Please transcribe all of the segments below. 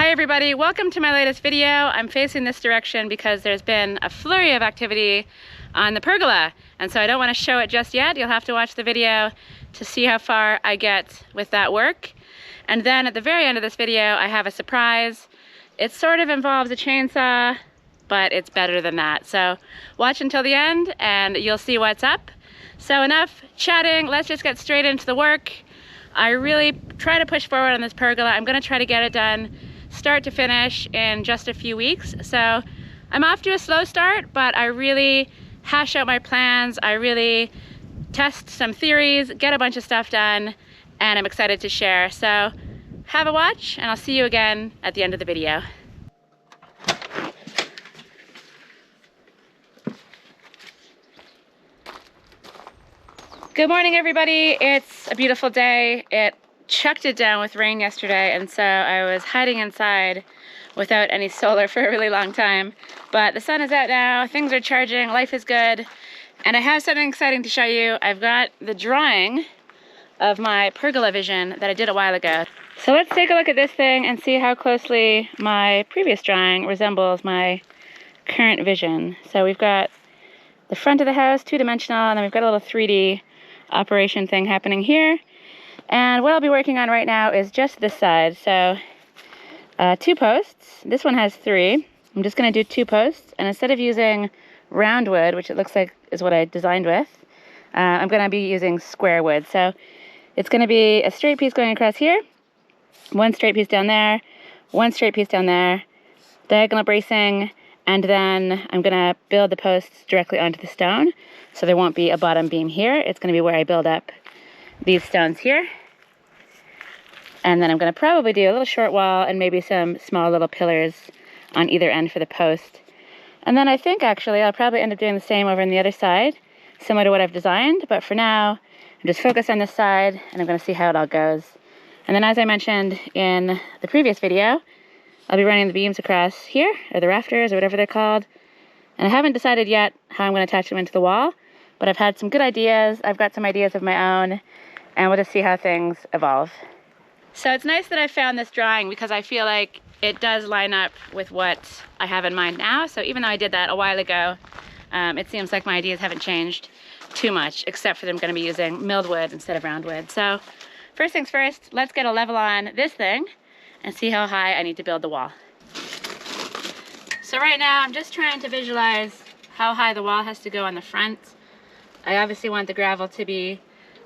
Hi everybody, welcome to my latest video. I'm facing this direction because there's been a flurry of activity on the pergola, and so I don't want to show it just yet. You'll have to watch the video to see how far I get with that work. And then at the very end of this video, I have a surprise. It sort of involves a chainsaw, but it's better than that. So watch until the end and you'll see what's up. So enough chatting, let's just get straight into the work. I really try to push forward on this pergola. I'm gonna try to get it done start to finish in just a few weeks. So I'm off to a slow start, but I really hash out my plans. I really test some theories, get a bunch of stuff done, and I'm excited to share. So have a watch, and I'll see you again at the end of the video. Good morning, everybody. It's a beautiful day. It chucked it down with rain yesterday, and so I was hiding inside without any solar for a really long time. But the sun is out now, things are charging, life is good, and I have something exciting to show you. I've got the drawing of my pergola vision that I did a while ago. So let's take a look at this thing and see how closely my previous drawing resembles my current vision. So we've got the front of the house, two-dimensional, and then we've got a little 3D operation thing happening here. And what I'll be working on right now is just this side. So 2 posts. This one has 3. I'm just going to do 2 posts. And instead of using round wood, which it looks like is what I designed with, I'm going to be using square wood. So it's going to be a straight piece going across here, 1 straight piece down there, 1 straight piece down there, diagonal bracing, and then I'm going to build the posts directly onto the stone. So there won't be a bottom beam here. It's going to be where I build up these stones here. And then I'm going to probably do a little short wall and maybe some small little pillars on either end for the post. And then I think actually I'll probably end up doing the same over on the other side, similar to what I've designed. But for now, I'm just focused on this side and I'm going to see how it all goes. And then as I mentioned in the previous video, I'll be running the beams across here, or the rafters, or whatever they're called. And I haven't decided yet how I'm going to attach them into the wall, but I've had some good ideas. I've got some ideas of my own, and we'll just see how things evolve. So it's nice that I found this drawing because I feel like it does line up with what I have in mind now. So even though I did that a while ago, it seems like my ideas haven't changed too much, except for them going to be using milled wood instead of round wood. So first things first, let's get a level on this thing and see how high I need to build the wall. So right now I'm just trying to visualize how high the wall has to go on the front. I obviously want the gravel to be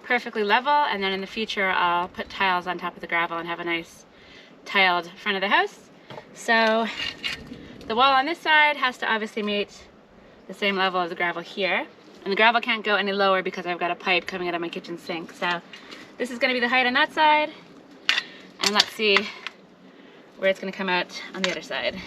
perfectly level, and then in the future I'll put tiles on top of the gravel and have a nice tiled front of the house. So the wall on this side has to obviously meet the same level as the gravel here, and the gravel can't go any lower because I've got a pipe coming out of my kitchen sink. So this is going to be the height on that side, and let's see where it's going to come out on the other side.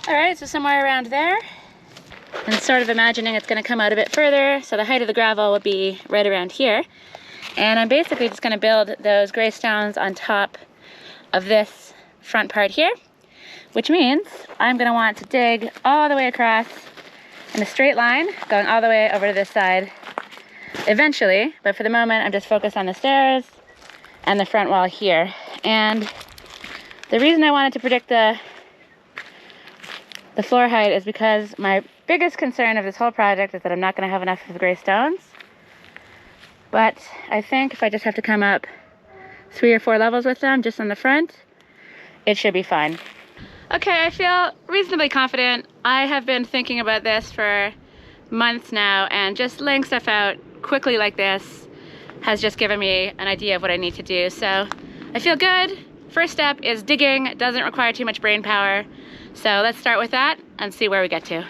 Alright, so somewhere around there, and sort of imagining it's going to come out a bit further, so the height of the gravel will be right around here. And I'm basically just going to build those gray stones on top of this front part here, which means I'm going to want to dig all the way across in a straight line, going all the way over to this side eventually, but for the moment I'm just focused on the stairs and the front wall here. And the reason I wanted to predict the floor height is because my biggest concern of this whole project is that I'm not going to have enough of the gray stones. But I think if I just have to come up 3 or 4 levels with them just on the front, it should be fine. Okay, I feel reasonably confident. I have been thinking about this for months now, and just laying stuff out quickly like this has just given me an idea of what I need to do. So I feel good. First step is digging. It doesn't require too much brain power. So let's start with that and see where we get to.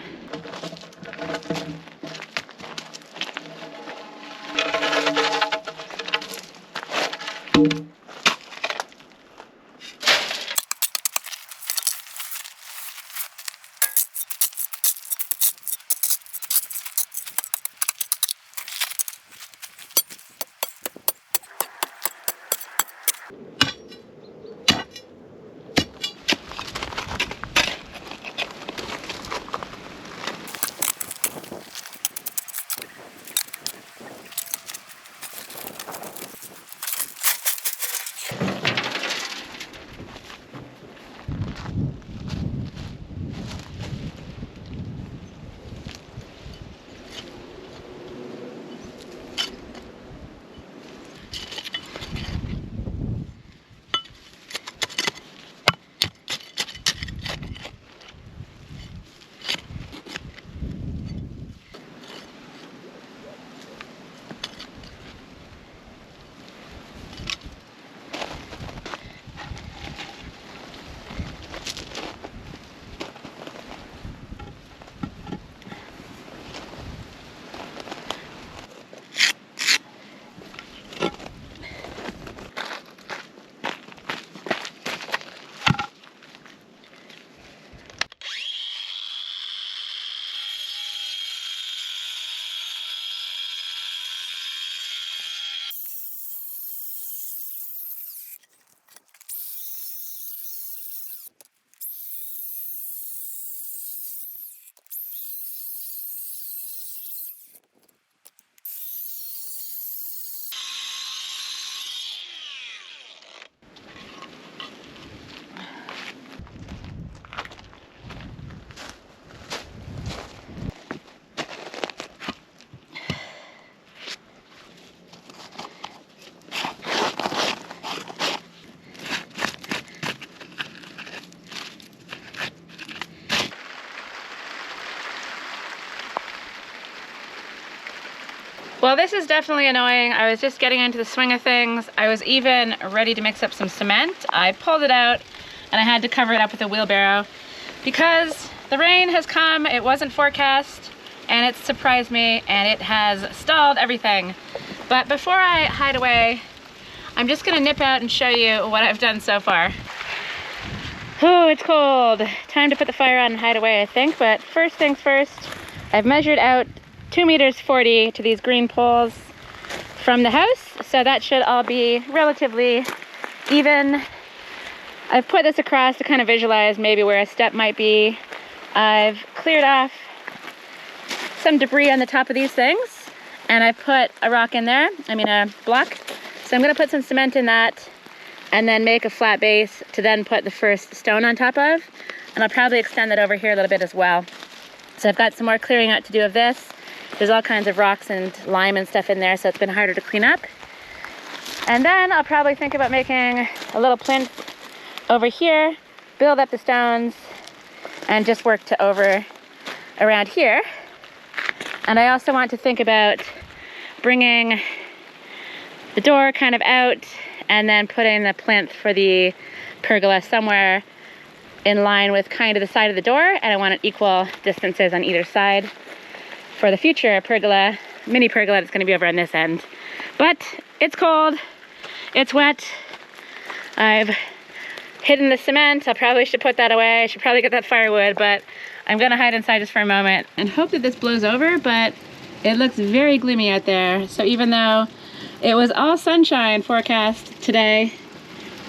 Well, this is definitely annoying. I was just getting into the swing of things. I was even ready to mix up some cement. I pulled it out and I had to cover it up with a wheelbarrow because the rain has come. It wasn't forecast and it surprised me and it has stalled everything. But before I hide away, I'm just gonna nip out and show you what I've done so far. Oh, it's cold. Time to put the fire on and hide away, I think. But first things first, I've measured out 2 meters 40 to these green poles from the house. So that should all be relatively even. I've put this across to kind of visualize maybe where a step might be. I've cleared off some debris on the top of these things and I put a rock in there, a block. So I'm gonna put some cement in that and then make a flat base to then put the first stone on top of. And I'll probably extend that over here a little bit as well. So I've got some more clearing out to do of this. There's all kinds of rocks and lime and stuff in there, so it's been harder to clean up. And then I'll probably think about making a little plinth over here, build up the stones, and just work to over around here. And I also want to think about bringing the door kind of out and then putting the plinth for the pergola somewhere in line with kind of the side of the door, and I want it equal distances on either side for the future pergola, mini pergola that's gonna be over on this end. But it's cold, it's wet, I've hidden the cement. I probably should put that away. I should probably get that firewood, but I'm gonna hide inside just for a moment and hope that this blows over, but it looks very gloomy out there. So even though it was all sunshine forecast today,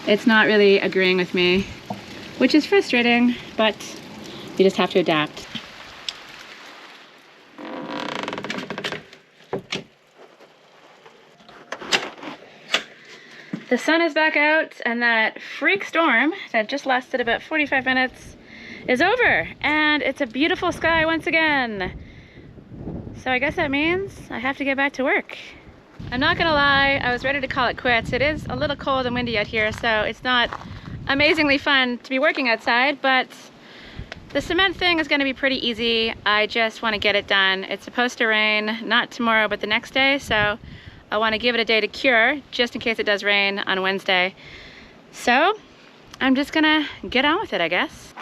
it's not really agreeing with me, which is frustrating, but you just have to adapt. The sun is back out and that freak storm that just lasted about 45 minutes is over and it's a beautiful sky once again. So I guess that means I have to get back to work. I'm not gonna lie, I was ready to call it quits. It is a little cold and windy out here, so it's not amazingly fun to be working outside, but the cement thing is gonna be pretty easy. I just wanna get it done. It's supposed to rain, not tomorrow, but the next day, so I wanna give it a day to cure, just in case it does rain on Wednesday. So I'm just gonna get on with it, I guess.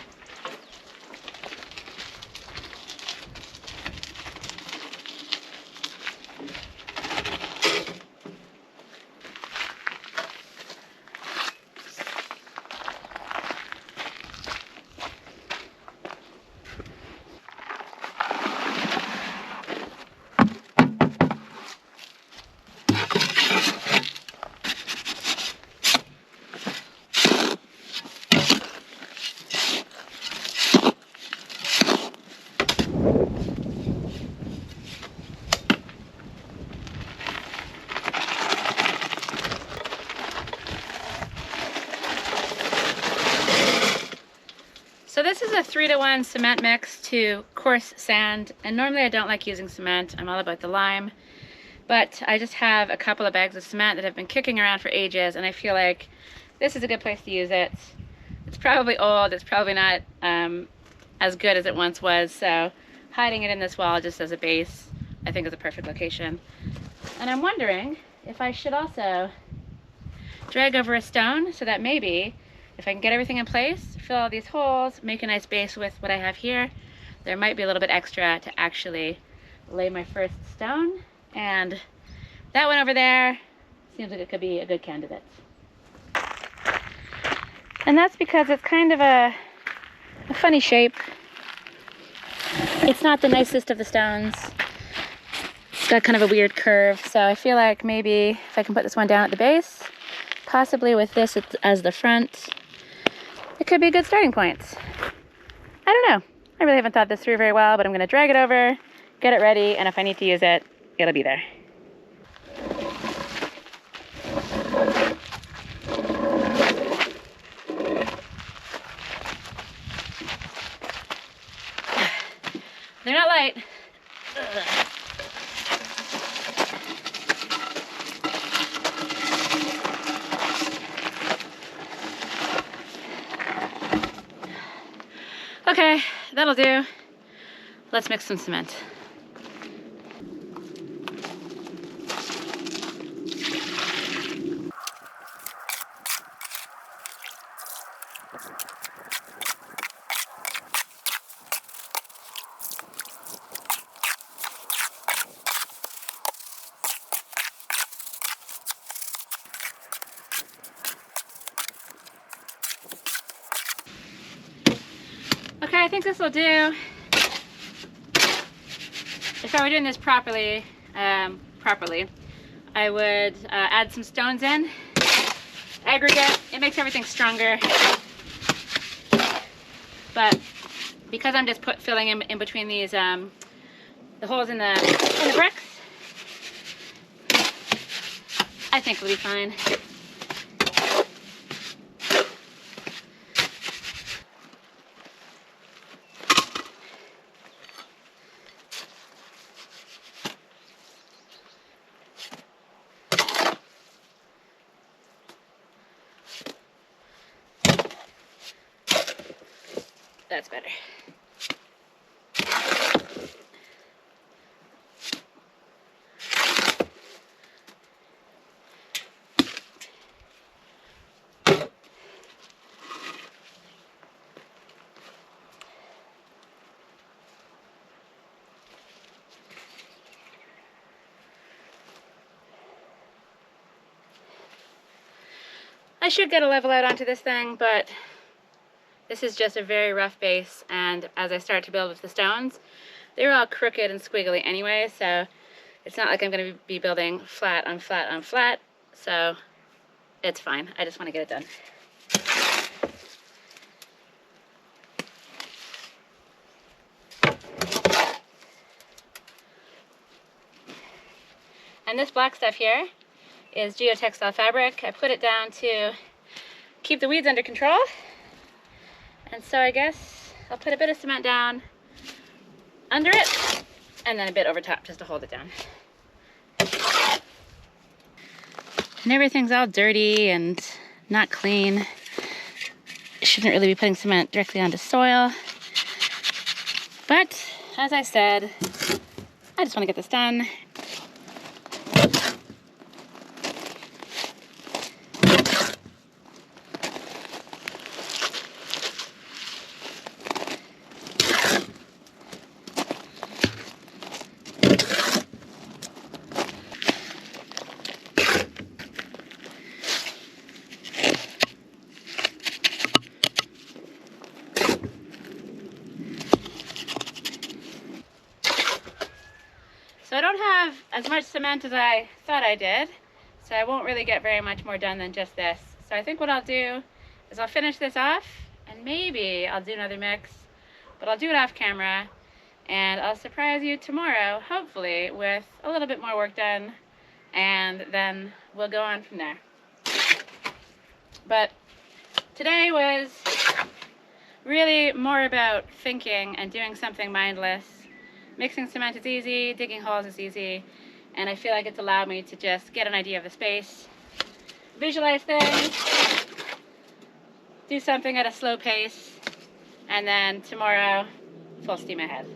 So this is a 3-to-1 cement mix to coarse sand, and normally I don't like using cement. I'm all about the lime, but I just have a couple of bags of cement that have been kicking around for ages, and I feel like this is a good place to use it. It's probably old, it's probably not as good as it once was, so hiding it in this wall just as a base I think is a perfect location. And I'm wondering if I should also drag over a stone so that maybe if I can get everything in place, fill all these holes, make a nice base with what I have here, there might be a little bit extra to actually lay my first stone. And that one over there seems like it could be a good candidate. And that's because it's kind of a funny shape. It's not the nicest of the stones. It's got kind of a weird curve, so I feel like maybe if I can put this one down at the base, possibly with this as the front, it could be a good starting point. I don't know. I really haven't thought this through very well, but I'm gonna drag it over, get it ready, and if I need to use it, it'll be there. They're not light. Ugh. Okay, that'll do. Let's mix some cement. I think this will do. If I were doing this properly, I would add some stones in. Aggregate, it makes everything stronger. But because I'm just filling in between these, the holes in the bricks, I think we'll be fine. That's better. I should get a level out onto this thing, but this is just a very rough base, and as I start to build with the stones, they're all crooked and squiggly anyway, so it's not like I'm going to be building flat on flat on flat, so it's fine. I just want to get it done. And this black stuff here is geotextile fabric. I put it down to keep the weeds under control. And so I guess I'll put a bit of cement down under it and then a bit over top just to hold it down. And everything's all dirty and not clean. Shouldn't really be putting cement directly onto soil. But as I said, I just want to get this done. So I don't have as much cement as I thought I did, so I won't really get very much more done than just this. So I think what I'll do is I'll finish this off, and maybe I'll do another mix, but I'll do it off camera, and I'll surprise you tomorrow, hopefully, with a little bit more work done, and then we'll go on from there. But today was really more about thinking and doing something mindless. Mixing cement is easy, digging holes is easy, and I feel like it's allowed me to just get an idea of the space, visualize things, do something at a slow pace, and then tomorrow, full steam ahead.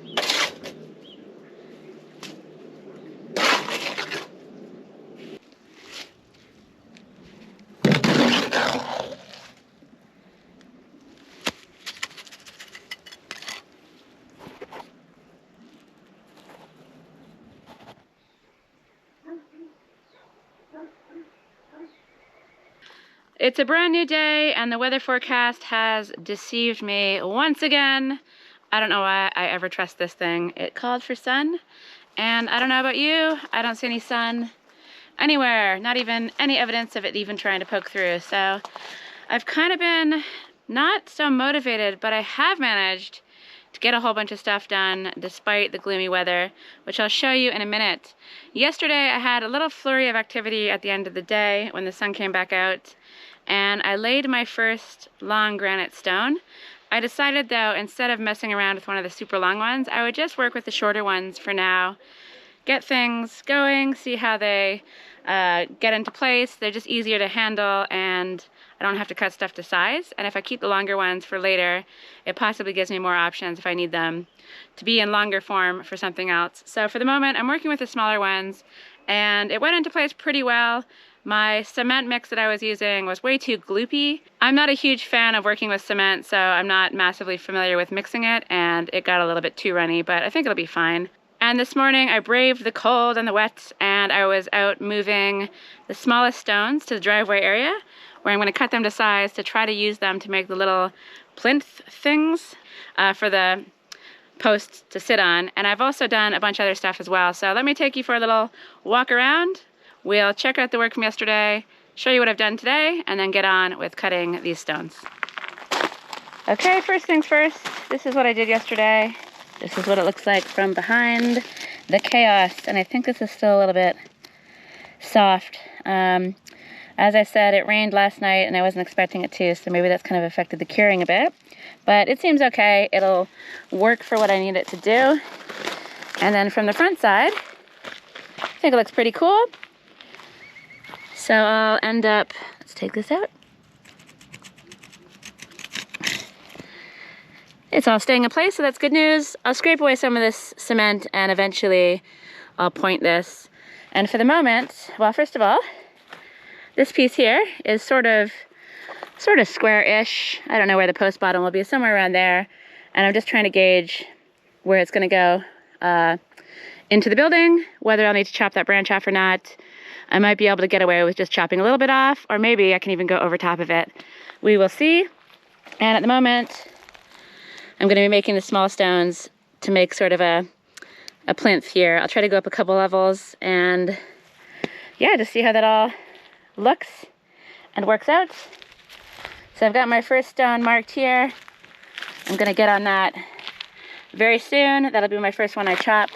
It's a brand new day, and the weather forecast has deceived me once again. I don't know why I ever trust this thing. It called for sun, and I don't know about you, I don't see any sun anywhere, not even any evidence of it even trying to poke through. So I've kind of been not so motivated, but I have managed to get a whole bunch of stuff done despite the gloomy weather, which I'll show you in a minute. Yesterday I had a little flurry of activity at the end of the day when the sun came back out, and I laid my first long granite stone. I decided though, instead of messing around with one of the super long ones, I would just work with the shorter ones for now, get things going, see how they get into place. They're just easier to handle, and I don't have to cut stuff to size. And if I keep the longer ones for later, it possibly gives me more options if I need them to be in longer form for something else. So for the moment, I'm working with the smaller ones, and it went into place pretty well. My cement mix that I was using was way too gloopy. I'm not a huge fan of working with cement, so I'm not massively familiar with mixing it, and it got a little bit too runny, but I think it'll be fine. And this morning I braved the cold and the wet, and I was out moving the smallest stones to the driveway area, where I'm going to cut them to size to try to use them to make the little plinth things for the posts to sit on. And I've also done a bunch of other stuff as well. So let me take you for a little walk around. We'll check out the work from yesterday, show you what I've done today, and then get on with cutting these stones. Okay, first things first, this is what I did yesterday. This is what it looks like from behind the chaos. And I think this is still a little bit soft. As I said, it rained last night and I wasn't expecting it to, so maybe that's kind of affected the curing a bit. But it seems okay. It'll work for what I need it to do. And then from the front side, I think it looks pretty cool. So I'll end up, let's take this out. It's all staying in place, so that's good news. I'll scrape away some of this cement and eventually I'll point this. And for the moment, well, first of all, this piece here is sort of square-ish. I don't know where the post bottom will be, somewhere around there. And I'm just trying to gauge where it's gonna go into the building, whether I'll need to chop that branch off or not. I might be able to get away with just chopping a little bit off, or maybe I can even go over top of it. We will see. And at the moment, I'm gonna be making the small stones to make sort of a plinth here. I'll try to go up a couple levels and yeah, just see how that all looks and works out. So I've got my first stone marked here. I'm gonna get on that very soon. That'll be my first one I chop.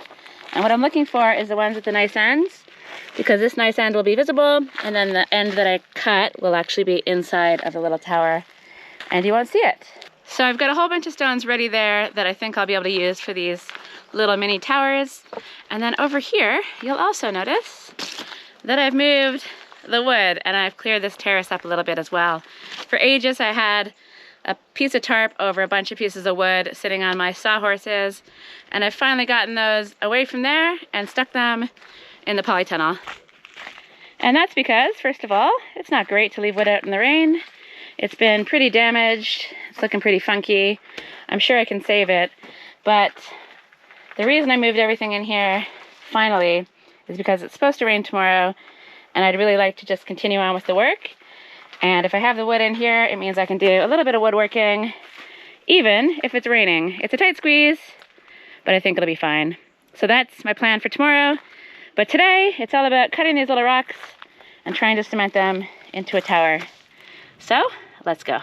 And what I'm looking for is the ones with the nice ends, because this nice end will be visible, and then the end that I cut will actually be inside of the little tower, and you won't see it. So I've got a whole bunch of stones ready there that I think I'll be able to use for these little mini towers. And then over here, you'll also notice that I've moved the wood and I've cleared this terrace up a little bit as well. For ages I had a piece of tarp over a bunch of pieces of wood sitting on my sawhorses, and I've finally gotten those away from there and stuck them in the polytunnel. And that's because, first of all, it's not great to leave wood out in the rain. It's been pretty damaged, it's looking pretty funky. I'm sure I can save it, but the reason I moved everything in here finally is because it's supposed to rain tomorrow, and I'd really like to just continue on with the work. And if I have the wood in here, it means I can do a little bit of woodworking, even if it's raining. It's a tight squeeze, but I think it'll be fine. So that's my plan for tomorrow. But today, it's all about cutting these little rocks and trying to cement them into a tower. So, let's go.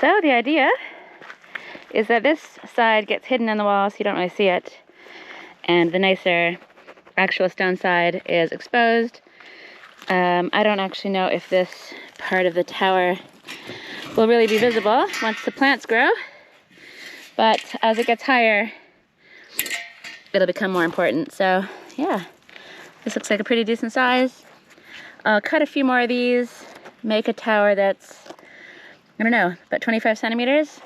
So the idea is that this side gets hidden in the wall so you don't really see it, and the nicer actual stone side is exposed. I don't actually know if this part of the tower will really be visible once the plants grow, but as it gets higher, it'll become more important. So yeah, this looks like a pretty decent size. I'll cut a few more of these, make a tower that's, I don't know, about 25 centimeters,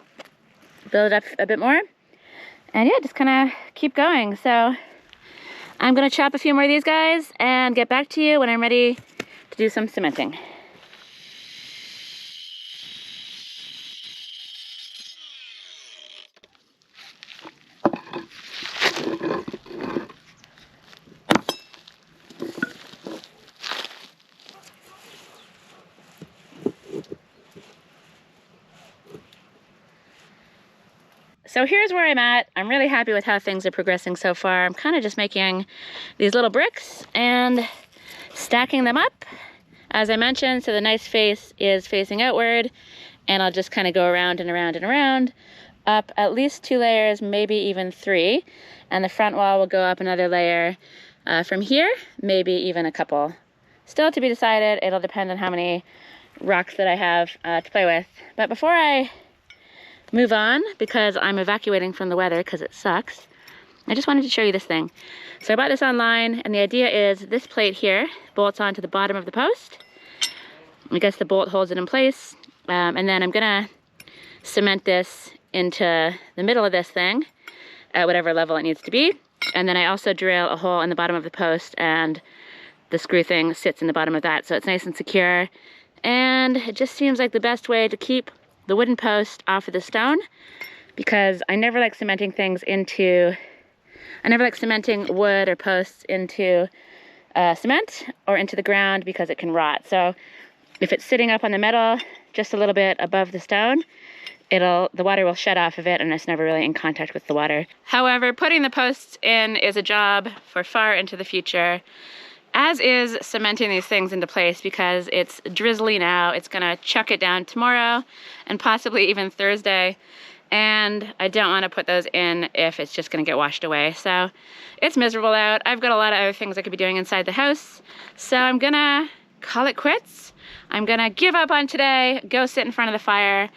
build it up a bit more, and yeah, just kind of keep going. So I'm gonna chop a few more of these guys and get back to you when I'm ready to do some cementing. So here's where I'm at. I'm really happy with how things are progressing so far. I'm kind of just making these little bricks and stacking them up, as I mentioned, so the nice face is facing outward, and I'll just kind of go around and around and around, up at least 2 layers, maybe even 3, and the front wall will go up another layer from here, maybe even a couple. Still to be decided. It'll depend on how many rocks that I have to play with. But before I move on, because I'm evacuating from the weather because it sucks, I just wanted to show you this thing. So I bought this online, and the idea is this plate here bolts onto the bottom of the post. I guess the bolt holds it in place, and then I'm gonna cement this into the middle of this thing at whatever level it needs to be. And then I also drill a hole in the bottom of the post, and the screw thing sits in the bottom of that, so it's nice and secure. And it just seems like the best way to keep the wooden post off of the stone, because I never like cementing wood or posts into cement or into the ground because it can rot. So if it's sitting up on the metal just a little bit above the stone, the water will shed off of it, and it's never really in contact with the water. However, putting the posts in is a job for far into the future, as is cementing these things into place, because it's drizzly now. It's gonna chuck it down tomorrow and possibly even Thursday, and I don't want to put those in if it's just gonna get washed away. So it's miserable out. I've got a lot of other things I could be doing inside the house, so I'm gonna call it quits. I'm gonna give up on today, go sit in front of the fire,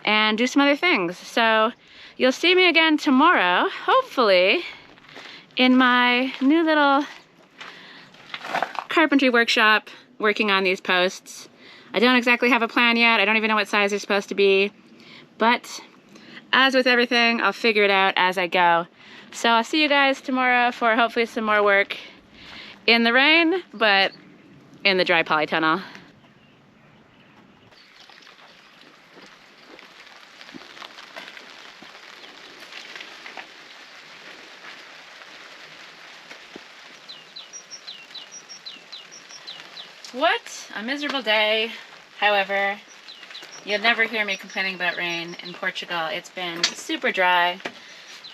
and do some other things. So you'll see me again tomorrow, hopefully, in my new little carpentry workshop working on these posts. I don't exactly have a plan yet. I don't even know what size they're supposed to be. But as with everything, I'll figure it out as I go. So I'll see you guys tomorrow for hopefully some more work in the rain, but in the dry polytunnel. What a miserable day. However, you'll never hear me complaining about rain in Portugal. It's been super dry,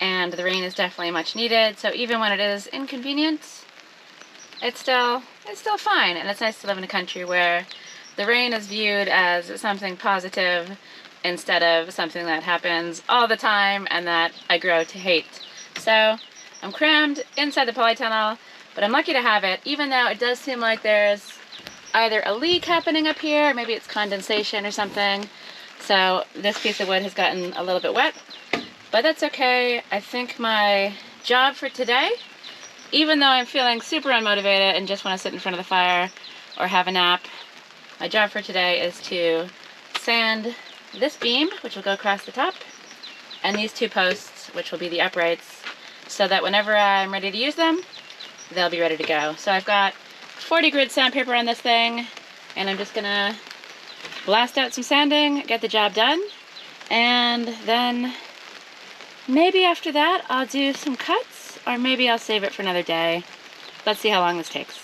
and the rain is definitely much needed. So even when it is inconvenient, it's still fine. And it's nice to live in a country where the rain is viewed as something positive instead of something that happens all the time and that I grow to hate. So I'm crammed inside the polytunnel, but I'm lucky to have it, even though it does seem like there's either a leak happening up here, maybe it's condensation or something. So this piece of wood has gotten a little bit wet, but that's okay. I think my job for today, even though I'm feeling super unmotivated and just want to sit in front of the fire or have a nap, my job for today is to sand this beam, which will go across the top, and these two posts, which will be the uprights, so that whenever I'm ready to use them, they'll be ready to go. So I've got 40 grit sandpaper on this thing, and I'm just gonna blast out some sanding, get the job done, and then maybe after that I'll do some cuts, or maybe I'll save it for another day. Let's see how long this takes.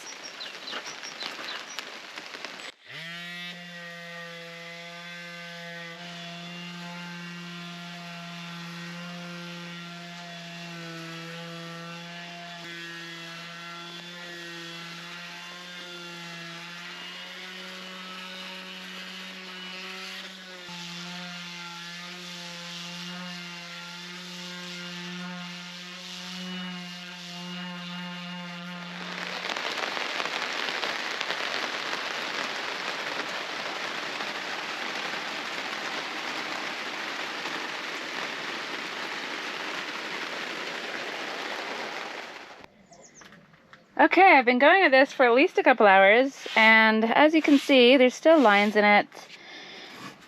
Okay, I've been going at this for at least a couple hours, and as you can see, there's still lines in it.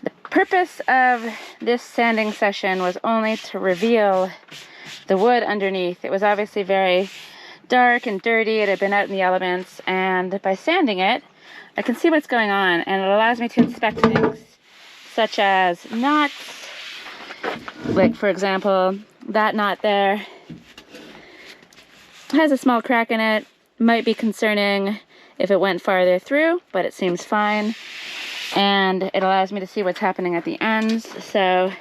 The purpose of this sanding session was only to reveal the wood underneath. It was obviously very dark and dirty. It had been out in the elements, and by sanding it, I can see what's going on, and it allows me to inspect things, such as knots. Like, for example, that knot there has a small crack in it. Might be concerning if it went farther through, but it seems fine. And it allows me to see what's happening at the ends. So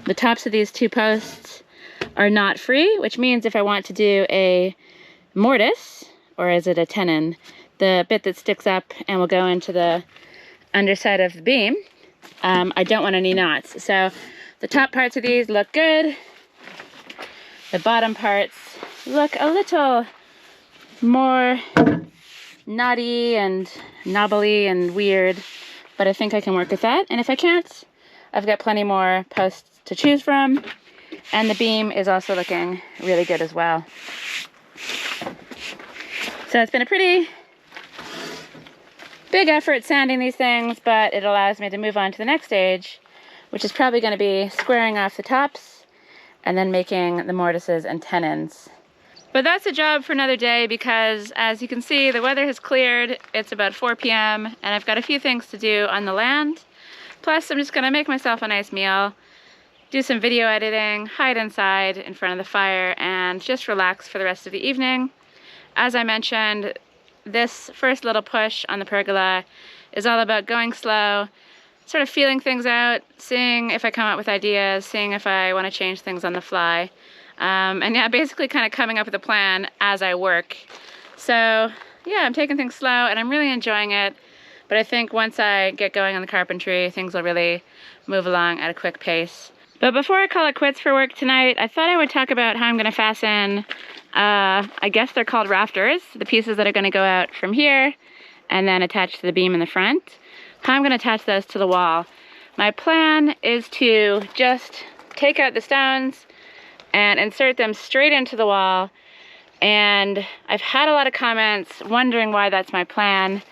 the tops of these two posts are not free, which means if I want to do a mortise, or is it a tenon, the bit that sticks up and will go into the underside of the beam, I don't want any knots. So the top parts of these look good. The bottom parts look a little more knotty and knobbly and weird, but I think I can work with that. And if I can't, I've got plenty more posts to choose from. And the beam is also looking really good as well. So it's been a pretty big effort sanding these things, but it allows me to move on to the next stage, which is probably going to be squaring off the tops and then making the mortises and tenons. But that's a job for another day because, as you can see, the weather has cleared. It's about 4 p.m. and I've got a few things to do on the land. Plus, I'm just going to make myself a nice meal, do some video editing, hide inside in front of the fire, and just relax for the rest of the evening. As I mentioned, this first little push on the pergola is all about going slow, sort of feeling things out, seeing if I come up with ideas, seeing if I want to change things on the fly. And yeah, basically kind of coming up with a plan as I work. So yeah, I'm taking things slow and I'm really enjoying it. But I think once I get going on the carpentry, things will really move along at a quick pace. But before I call it quits for work tonight, I thought I would talk about how I'm going to fasten, I guess they're called rafters, the pieces that are going to go out from here and then attach to the beam in the front. How I'm going to attach those to the wall. My plan is to just take out the stones and insert them straight into the wall. And I've had a lot of comments wondering why that's my plan.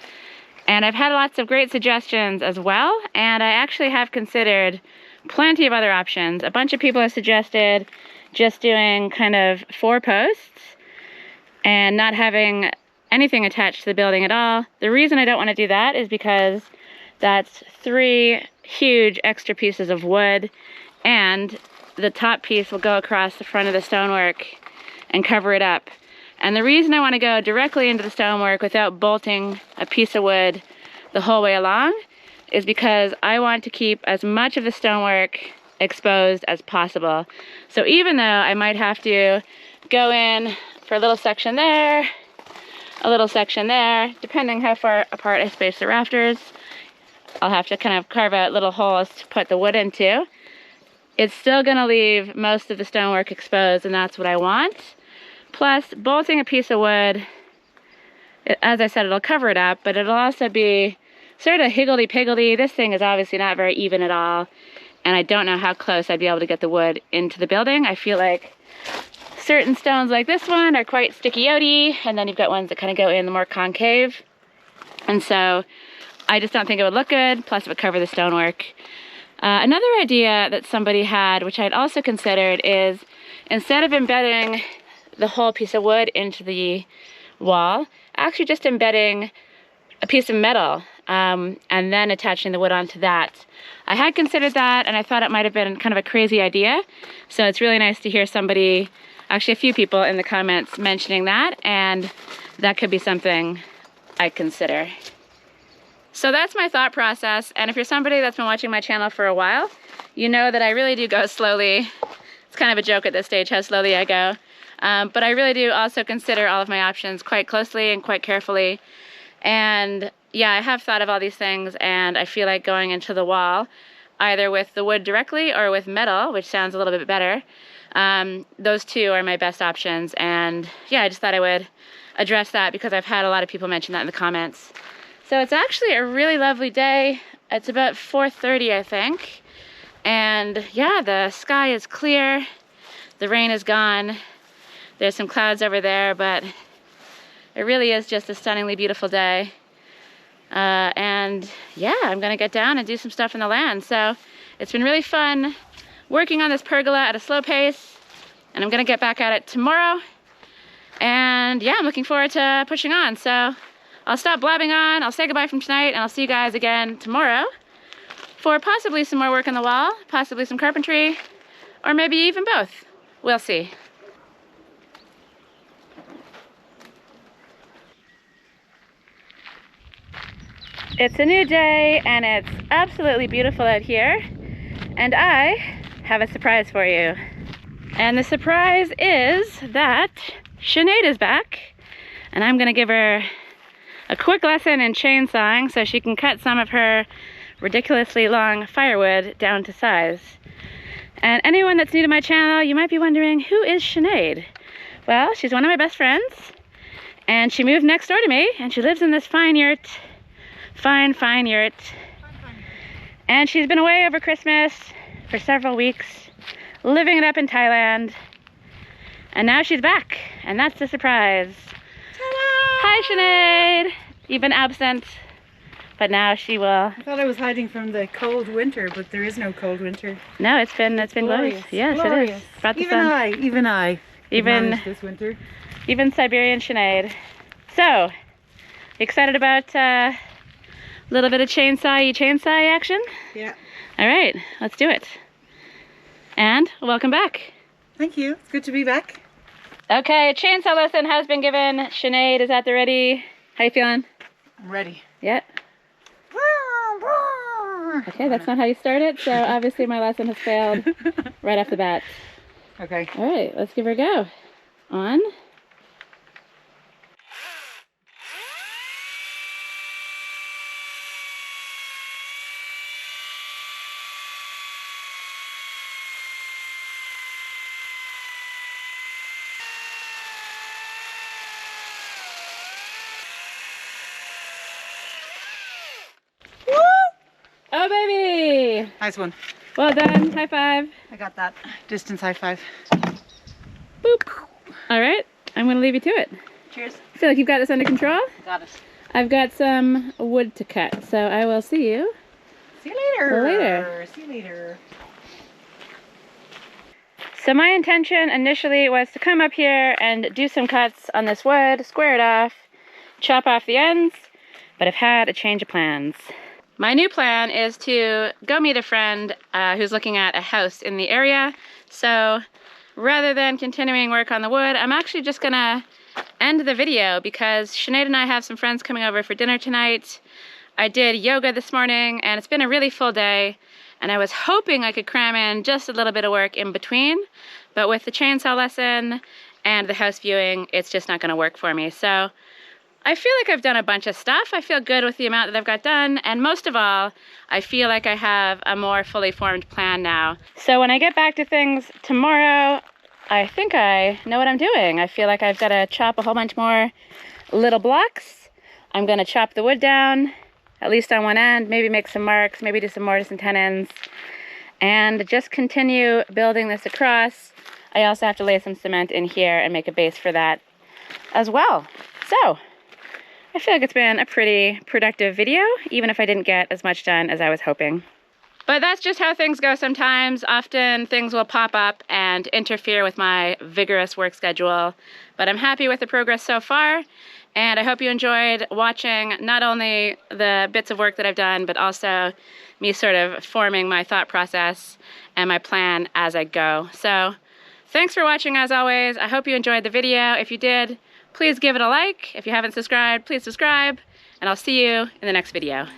And I've had lots of great suggestions as well. And I actually have considered plenty of other options. A bunch of people have suggested just doing kind of 4 posts and not having anything attached to the building at all. The reason I don't want to do that is because that's 3 huge extra pieces of wood, and the top piece will go across the front of the stonework and cover it up. And the reason I want to go directly into the stonework without bolting a piece of wood the whole way along is because I want to keep as much of the stonework exposed as possible. So even though I might have to go in for a little section there, a little section there, depending how far apart I space the rafters, I'll have to kind of carve out little holes to put the wood into. It's still going to leave most of the stonework exposed, and that's what I want. Plus, bolting a piece of wood, as I said, it'll cover it up, but it'll also be sort of higgledy-piggledy. This thing is obviously not very even at all, and I don't know how close I'd be able to get the wood into the building. I feel like certain stones like this one are quite sticky-outy, and then you've got ones that kind of go in the more concave. And so I just don't think it would look good, plus it would cover the stonework. Another idea that somebody had, which I'd also considered, is instead of embedding the whole piece of wood into the wall, actually just embedding a piece of metal and then attaching the wood onto that. I had considered that, and I thought it might have been kind of a crazy idea. So it's really nice to hear somebody, actually a few people in the comments mentioning that, and that could be something I'd consider. So that's my thought process, and if you're somebody that's been watching my channel for a while, you know that I really do go slowly. It's kind of a joke at this stage how slowly I go. But I really do also consider all of my options quite closely and quite carefully. And yeah, I have thought of all these things, and I feel like going into the wall, either with the wood directly or with metal, which sounds a little bit better. Those two are my best options, and yeah, I just thought I would address that because I've had a lot of people mention that in the comments. So it's actually a really lovely day. It's about 4:30, I think. And yeah, the sky is clear. The rain is gone. There's some clouds over there, but it really is just a stunningly beautiful day. And yeah, I'm gonna get down and do some stuff in the land. So it's been really fun working on this pergola at a slow pace, and I'm gonna get back at it tomorrow. And yeah, I'm looking forward to pushing on. So I'll stop blabbing on, I'll say goodbye from tonight, and I'll see you guys again tomorrow for possibly some more work on the wall, possibly some carpentry, or maybe even both. We'll see. It's a new day, and it's absolutely beautiful out here, and I have a surprise for you. And the surprise is that Sinead is back, and I'm gonna give her a quick lesson in chainsawing so she can cut some of her ridiculously long firewood down to size. And anyone that's new to my channel, you might be wondering, who is Sinead? Well, she's one of my best friends, and she moved next door to me, and she lives in this fine yurt. Fine yurt. And she's been away over Christmas for several weeks, living it up in Thailand. And now she's back, and that's the surprise. Hi, Sinead. You've been absent, but now she will. I thought I was hiding from the cold winter, but there is no cold winter. No, it's been glorious. Yes, glorious. it is. Brought the even sun. I this winter. Even Siberian Sinead. So, excited about a little bit of chainsaw action? Yeah. All right, let's do it. And welcome back. Thank you. It's good to be back. Okay, chainsaw lesson has been given. Sinead is at the ready. How you feeling? I'm ready. Yeah. Okay, that's not how you start it, so obviously my lesson has failed right off the bat. Okay. All right, let's give her a go. On. Oh, baby! Nice one. Well done. High five. I got that. Distance high five. Boop. All right. I'm going to leave you to it. Cheers. I feel like you've got this under control. Got it. I've got some wood to cut, so I will see you. See you later. Later. See you later. So my intention initially was to come up here and do some cuts on this wood, square it off, chop off the ends, but I've had a change of plans. My new plan is to go meet a friend who's looking at a house in the area. So rather than continuing work on the wood, I'm actually just gonna end the video because Sinead and I have some friends coming over for dinner tonight. I did yoga this morning and it's been a really full day, and I was hoping I could cram in just a little bit of work in between, but with the chainsaw lesson and the house viewing, it's just not gonna work for me. So I feel like I've done a bunch of stuff. I feel good with the amount that I've got done, and most of all, I feel like I have a more fully formed plan now. So when I get back to things tomorrow, I think I know what I'm doing. I feel like I've got to chop a whole bunch more little blocks. I'm gonna chop the wood down, at least on one end, maybe make some marks, maybe do some mortise and tenons, and just continue building this across. I also have to lay some cement in here and make a base for that as well. So I feel like it's been a pretty productive video, even if I didn't get as much done as I was hoping. But that's just how things go sometimes. Often things will pop up and interfere with my vigorous work schedule. But I'm happy with the progress so far, and I hope you enjoyed watching not only the bits of work that I've done, but also me sort of forming my thought process and my plan as I go. So thanks for watching as always. I hope you enjoyed the video. If you did, please give it a like. If you haven't subscribed, please subscribe, and I'll see you in the next video.